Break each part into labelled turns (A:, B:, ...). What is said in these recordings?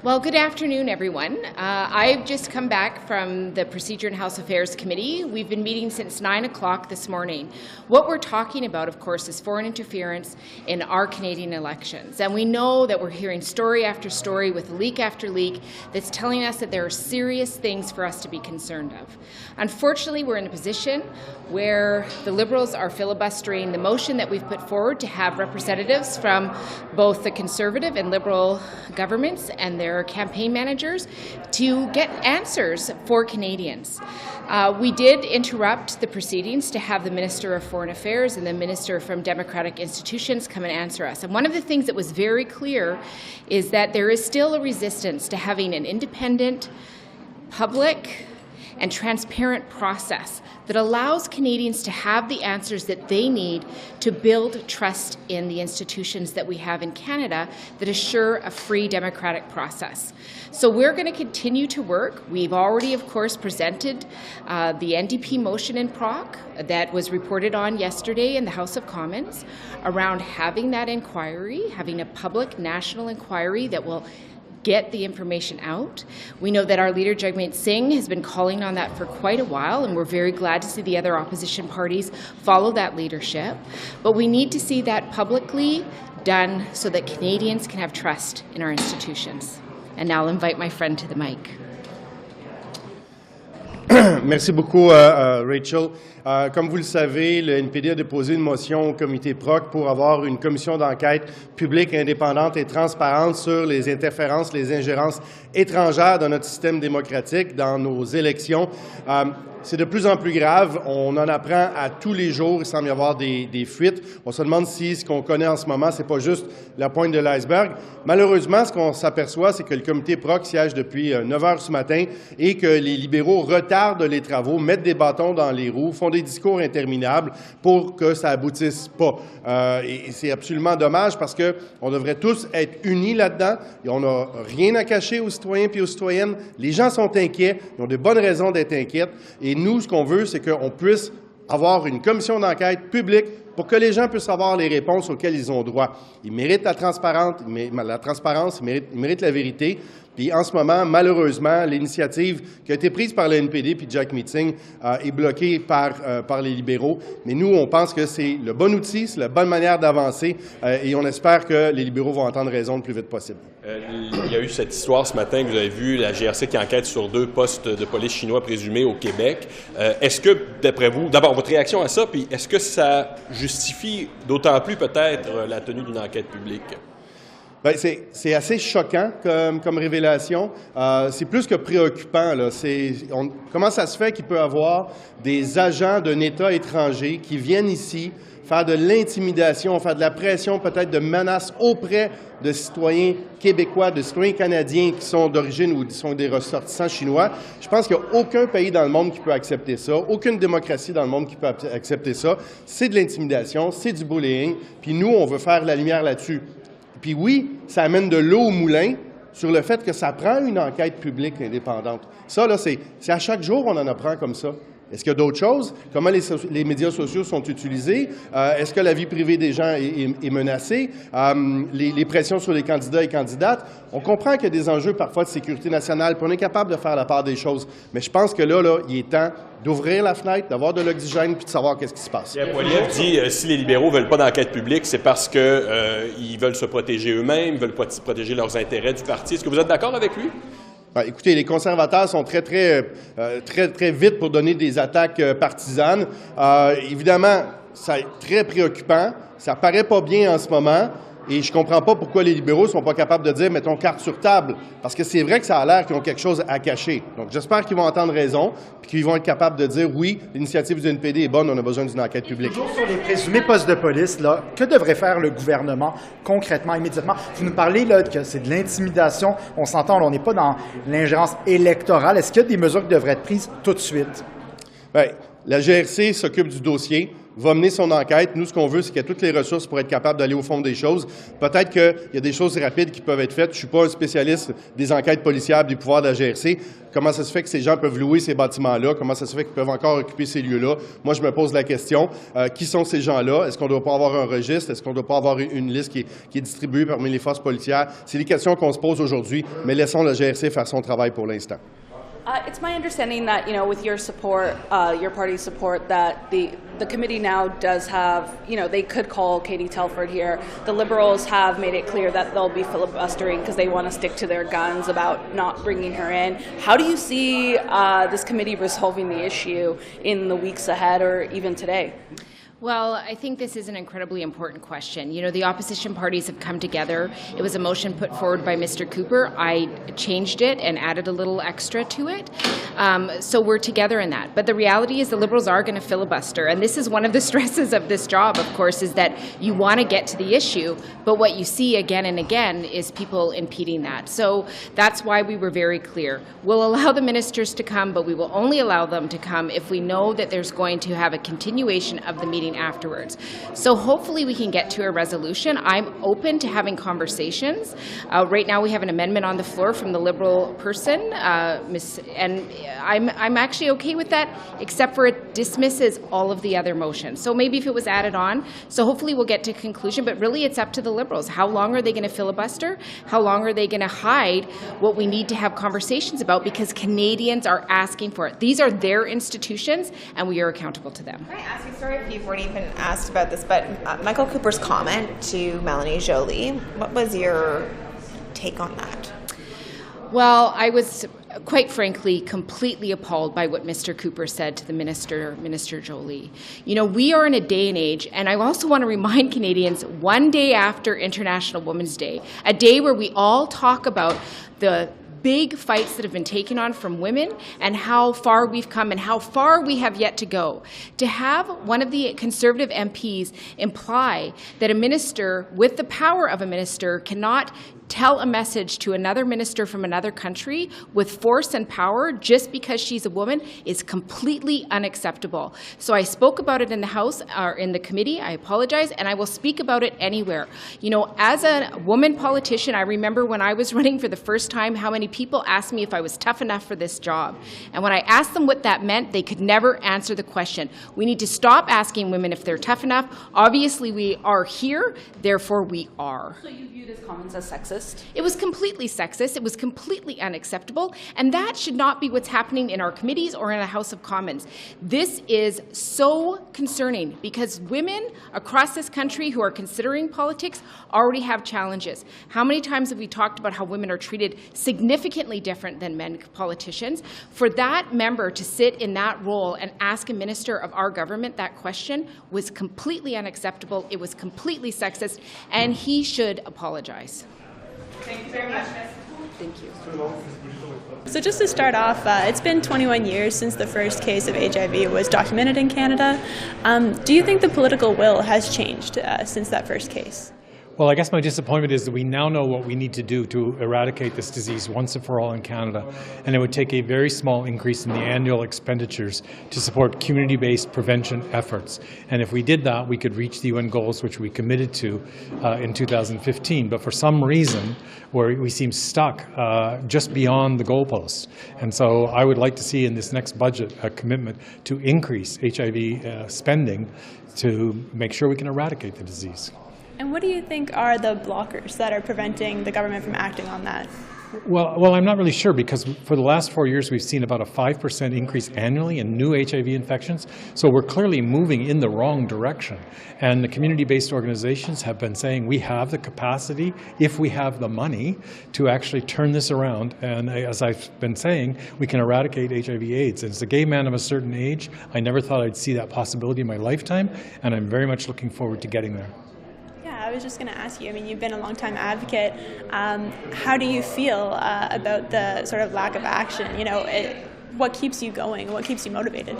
A: Well, good afternoon, everyone. I've just come back from the Procedure and House Affairs Committee. We've been meeting since 9 o'clock this morning. What we're talking about, of course, is foreign interference in our Canadian elections. And we know that we're hearing story after story with leak after leak that's telling us that there are serious things for us to be concerned of. Unfortunately, we're in a position where the Liberals are filibustering the motion that we've put forward to have representatives from both the Conservative and Liberal governments and their campaign managers to get answers for Canadians. We did interrupt the proceedings to have the Minister of Foreign Affairs and the Minister from Democratic Institutions come and answer us. And one of the things that was very clear is that there is still a resistance to having an independent, public, and transparent process that allows Canadians to have the answers that they need to build trust in the institutions that we have in Canada that assure a free democratic process. So we're going to continue to work. We've already, of course, presented the NDP motion in Proc that was reported on yesterday in the House of Commons around having that inquiry, having a public national inquiry that will get the information out. We know that our leader, Jagmeet Singh, has been calling on that for quite a while, and we're very glad to see the other opposition parties follow that leadership. But we need to see that publicly done so that Canadians can have trust in our institutions. And now I'll invite my friend to the mic.
B: Merci beaucoup, Rachel. Comme vous le savez, le NPD a déposé une motion au comité PROC pour avoir une commission d'enquête publique, indépendante et transparente sur les interférences, les ingérences étrangères dans notre système démocratique, dans nos élections. C'est de plus en plus grave. On en apprend à tous les jours. Il semble y avoir des fuites. On se demande si ce qu'on connaît en ce moment, ce n'est pas juste la pointe de l'iceberg. Malheureusement, ce qu'on s'aperçoit, c'est que le comité PROC siège depuis 9 heures ce matin et que les libéraux retardent les travaux, mettent des bâtons dans les roues, font des discours interminables pour que ça aboutisse pas. Et c'est absolument dommage parce qu'on devrait tous être unis là-dedans. Et on n'a rien à cacher aux citoyens et aux citoyennes. Les gens sont inquiets. Ils ont de bonnes raisons d'être inquiets. Et nous, ce qu'on veut, c'est qu'on puisse avoir une commission d'enquête publique pour que les gens puissent avoir les réponses auxquelles ils ont droit. Ils méritent la transparence, ils méritent la vérité. Puis en ce moment, malheureusement, l'initiative qui a été prise par le NPD puis Jagmeet Singh est bloquée par les libéraux. Mais nous, on pense que c'est le bon outil, c'est la bonne manière d'avancer et on espère que les libéraux vont entendre raison le plus vite possible.
C: Il y a eu cette histoire ce matin que vous avez vu, la GRC qui enquête sur 2 postes de police chinois présumés au Québec. Est-ce que, d'après vous, d'abord, votre réaction à ça, puis est-ce que ça justifie d'autant plus peut-être la tenue d'une enquête publique?
B: Bien, c'est assez choquant comme révélation. C'est plus que préoccupant, là. Comment ça se fait qu'il peut y avoir des agents d'un État étranger qui viennent ici faire de l'intimidation, faire de la pression, peut-être de menaces auprès de citoyens québécois, de citoyens canadiens qui sont d'origine ou qui sont des ressortissants chinois. Je pense qu'il n'y a aucun pays dans le monde qui peut accepter ça, aucune démocratie dans le monde qui peut accepter ça. C'est de l'intimidation, c'est du bullying, puis nous, on veut faire la lumière là-dessus. Puis oui, ça amène de l'eau au moulin sur le fait que ça prend une enquête publique indépendante. Ça, là, c'est à chaque jour on en apprend comme ça. Est-ce qu'il y a d'autres choses? Comment les médias sociaux sont utilisés? Est-ce que la vie privée des gens est menacée? Les pressions sur les candidats et candidates? On comprend qu'il y a des enjeux parfois de sécurité nationale, puis on est capable de faire la part des choses. Mais je pense que là, il est temps d'ouvrir la fenêtre, d'avoir de l'oxygène, puis de savoir qu'est-ce qui se passe.
C: Pierre Poilievre dit si les libéraux ne veulent pas d'enquête publique, c'est parce qu'ils veulent se protéger eux-mêmes, ils veulent protéger leurs intérêts du parti. Est-ce que vous êtes d'accord avec lui?
B: Ben, écoutez, les conservateurs sont très vite pour donner des attaques partisanes. Évidemment, c'est très préoccupant. Ça paraît pas bien en ce moment. Et je ne comprends pas pourquoi les libéraux ne sont pas capables de dire « mettons carte sur table », parce que c'est vrai que ça a l'air qu'ils ont quelque chose à cacher. Donc, j'espère qu'ils vont entendre raison et qu'ils vont être capables de dire « oui, l'initiative du NPD est bonne, on a besoin d'une enquête publique ».
D: Toujours sur les présumés postes de police, là, que devrait faire le gouvernement concrètement, immédiatement? Vous nous parlez là, que c'est de l'intimidation. On s'entend, on n'est pas dans l'ingérence électorale. Est-ce qu'il y a des mesures qui devraient être prises tout de suite?
B: Bien, la GRC s'occupe du dossier. va mener son enquête. Nous, ce qu'on veut, c'est qu'il y ait toutes les ressources pour être capable d'aller au fond des choses. Peut-être qu'il y a des choses rapides qui peuvent être faites. Je ne suis pas un spécialiste des enquêtes policières, des pouvoirs de la GRC. Comment ça se fait que ces gens peuvent louer ces bâtiments-là? Comment ça se fait qu'ils peuvent encore occuper ces lieux-là? Moi, je me pose la question, qui sont ces gens-là? Est-ce qu'on ne doit pas avoir un registre? Est-ce qu'on ne doit pas avoir une liste qui est distribuée parmi les forces policières? C'est des questions qu'on se pose aujourd'hui, mais laissons la GRC faire son travail pour l'instant.
E: It's my understanding that, with your support, your party's support, that the committee now does have, they could call Katie Telford here. The Liberals have made it clear that they'll be filibustering because they want to stick to their guns about not bringing her in. How do you see this committee resolving the issue in the weeks ahead or even today?
A: Well, I think this is an incredibly important question. The opposition parties have come together. It was a motion put forward by Mr. Cooper. I changed it and added a little extra to it. So we're together in that. But the reality is the Liberals are going to filibuster. And this is one of the stresses of this job, of course, is that you want to get to the issue, but what you see again and again is people impeding that. So that's why we were very clear. We'll allow the ministers to come, but we will only allow them to come if we know that there's going to have a continuation of the meeting afterwards. So hopefully we can get to a resolution. I'm open to having conversations. Right now we have an amendment on the floor from the Liberal person, and I'm actually okay with that, except for it dismisses all of the other motions. So maybe if it was added on, so hopefully we'll get to a conclusion, but really it's up to the Liberals. How long are they going to filibuster? How long are they going to hide what we need to have conversations about, because Canadians are asking for it. These are their institutions, and we are accountable to them.
F: Can I ask you, sorry if you've already been asked about this, but Michael Cooper's comment to Melanie Joly, what was your take on that?
A: Well, I was, quite frankly, completely appalled by what Mr. Cooper said to the Minister Joly. We are in a day and age, and I also want to remind Canadians, one day after International Women's Day, a day where we all talk about the big fights that have been taken on from women and how far we've come and how far we have yet to go. To have one of the Conservative MPs imply that a minister with the power of a minister cannot tell a message to another minister from another country with force and power just because she's a woman is completely unacceptable. So I spoke about it in the House, or in the committee, I apologize, and I will speak about it anywhere. As a woman politician, I remember when I was running for the first time how many people asked me if I was tough enough for this job. And when I asked them what that meant, they could never answer the question. We need to stop asking women if they're tough enough. Obviously, we are here, therefore we are.
E: So you view this comments as sexist?
A: It was completely sexist. It was completely unacceptable. And that should not be what's happening in our committees or in the House of Commons. This is so concerning because women across this country who are considering politics already have challenges. How many times have we talked about how women are treated significantly different than men politicians? For that member to sit in that role and ask a minister of our government that question was completely unacceptable. It was completely sexist, and he should apologize.
E: Thank you very much.
A: Thank you.
G: So just to start off, it's been 21 years since the first case of HIV was documented in Canada. Do you think the political will has changed since that first case?
H: Well, I guess my disappointment is that we now know what we need to do to eradicate this disease once and for all in Canada, and it would take a very small increase in the annual expenditures to support community-based prevention efforts. And if we did that, we could reach the UN goals which we committed to in 2015. But for some reason, we seem stuck just beyond the goalposts. And so I would like to see in this next budget a commitment to increase HIV spending to make sure we can eradicate the disease.
G: And what do you think are the blockers that are preventing the government from acting on that?
H: Well, I'm not really sure, because for the last 4 years we've seen about a 5% increase annually in new HIV infections. So we're clearly moving in the wrong direction. And the community-based organizations have been saying we have the capacity, if we have the money, to actually turn this around. And as I've been saying, we can eradicate HIV/AIDS. And as a gay man of a certain age, I never thought I'd see that possibility in my lifetime, and I'm very much looking forward to getting there.
G: I was just going to ask you, you've been a long-time advocate. How do you feel about the sort of lack of action? What keeps you going? What keeps you motivated?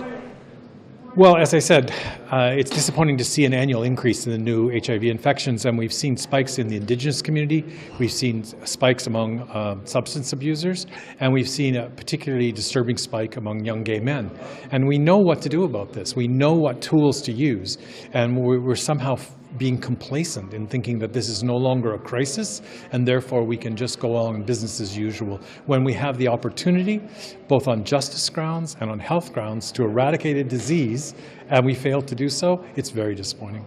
H: Well, as I said, it's disappointing to see an annual increase in the new HIV infections, and we've seen spikes in the Indigenous community, we've seen spikes among substance abusers, and we've seen a particularly disturbing spike among young gay men. And we know what to do about this. We know what tools to use, and we're somehow being complacent in thinking that this is no longer a crisis, and therefore we can just go on business as usual, when we have the opportunity, both on justice grounds and on health grounds, to eradicate a disease, and we fail to do so. It's very disappointing.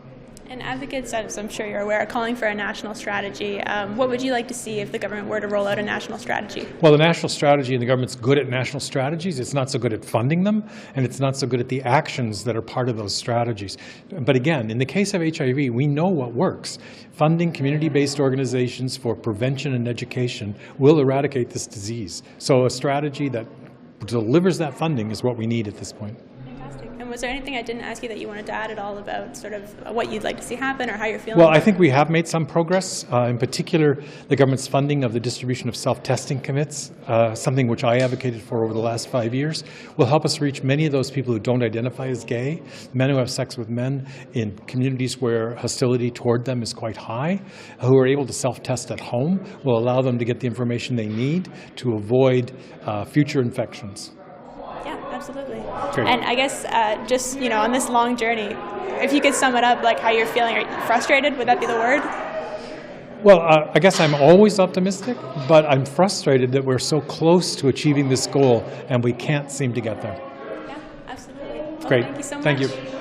G: And advocates, as I'm sure you're aware, are calling for a national strategy. What would you like to see if the government were to roll out a national strategy?
H: Well, the national strategy, and the government's good at national strategies. It's not so good at funding them, and it's not so good at the actions that are part of those strategies. But again, in the case of HIV, we know what works. Funding community-based organizations for prevention and education will eradicate this disease. So a strategy that delivers that funding is what we need at this point.
G: And was there anything I didn't ask you that you wanted to add at all about sort of what you'd like to see happen or how you're feeling?
H: Well, I think we have made some progress. In particular, the government's funding of the distribution of self-testing kits, something which I advocated for over the last 5 years, will help us reach many of those people who don't identify as gay, men who have sex with men in communities where hostility toward them is quite high, who are able to self-test at home, will allow them to get the information they need to avoid future infections.
G: Yeah, absolutely.
H: Great.
G: And I guess just, on this long journey, if you could sum it up, like how you're feeling, are you frustrated? Would that be the word?
H: Well, I guess I'm always optimistic, but I'm frustrated that we're so close to achieving this goal and we can't seem to get there.
G: Yeah, absolutely. Well,
H: Great.
G: Thank you so much.
H: Thank you.